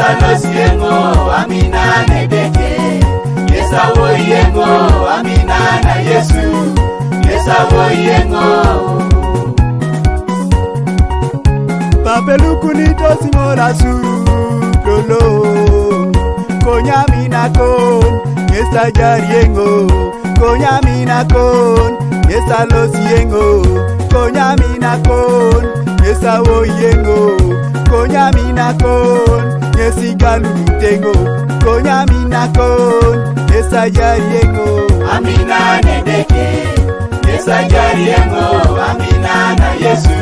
Yesa losiengo, Amina na Edeke. Yesa woyengo, Amina na Yesu. Yesa woyengo. Papeluku nito simora suru lolo. Konya mina kon, yesa jariengo. Konya mina kon, yesa losiengo. Konya mina kon, yesa woyengo. Konya mina kon, yesi galutengo. Konya mina kon, yesa jariengo. Amina na Edeke. Yesa jariengo, Amina na Yesu.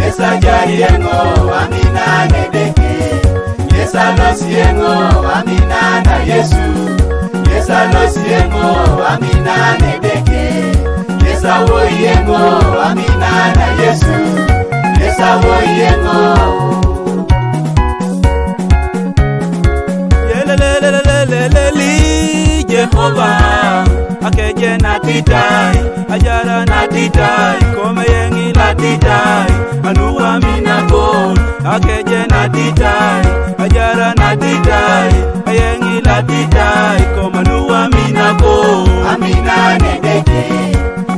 Yesa jariengo, Amina na Edeke. Yesa losiengo, Amina na Yesu. Yesa losiengo, Amina na Edeke. Yesa woyengo, Amina na Yesu. Yesa woyengo. Yeleleleleleleli Jehovah akeje na titai ajara na titai kome yengi la titai anuwa mina kon akeje na titai ajara na titai yengi la titai kome anuwa mina kon. Amina na Edeke.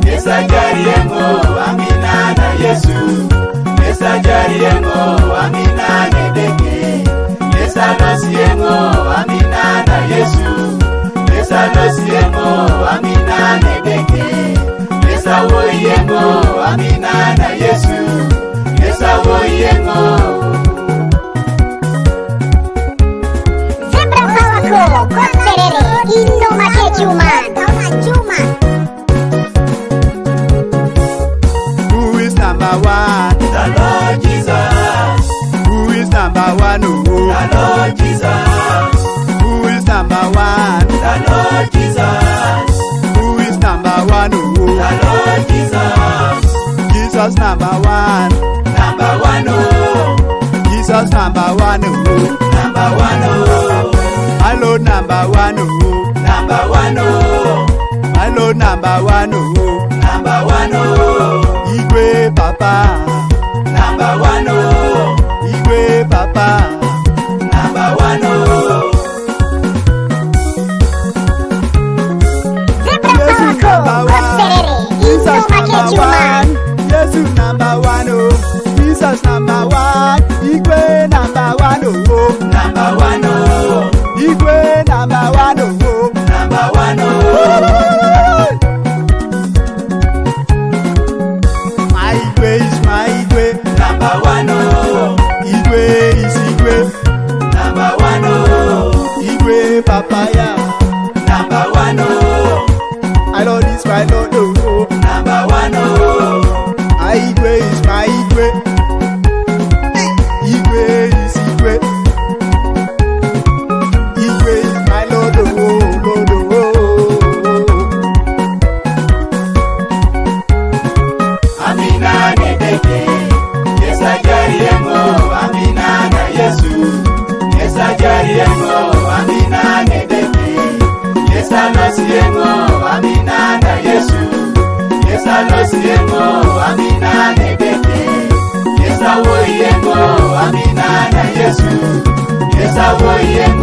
Yesa jariengo, Amina na Yesu. Yesa jariengo, Amina na Edeke. Yesa losiengo, Amina na Yesu. Yesa losiengo, Amina na Edeke. Yesa woyengo, Amina na Yesu. Yesa woyengo. Zebra wako konserere ino makechuma. Who is number one? The Lord Jesus. Who is number one? Oh. The Lord Jesus. Who is number one? The Lord Jesus. Who is number one? Oh. The Lord Jesus. Jesus number one. Number one, oh. Jesus number one. Oh. Number one, oh. My Lord number one. Oh. Number one, oh. My Lord number one. Oh. Number one, oh. Igwe Papa. Number one, oh. Igwe Papa. Number one, oh. Zebra wako konserere ino makechuma. Jesus number one. Oh. Jesus number one. Igwe number one. Oh. Number one, oh. Igwe number one. Oh. Number one, oh. My Igwe is my Igwe. Number one, oh. Igwe is Igwe. Number one, oh. Igwe Papaya. Number one, oh. My Lord is my Lord. Oh. Number one, oh. My Igwe is my Igwe. Igwe is Igwe. Igwe is my Lord. Oh, Lord. Oh. Amina na Edeke. Yesa jariengo, Amina na Yesu. Yesa jariengo, Amina na Edeke. Yesa losiengo, Amina na Yesu. Yesa losiengo, Amina na Edeke. Yesa woyengo, Amina na Yesu. Yesa woyengo.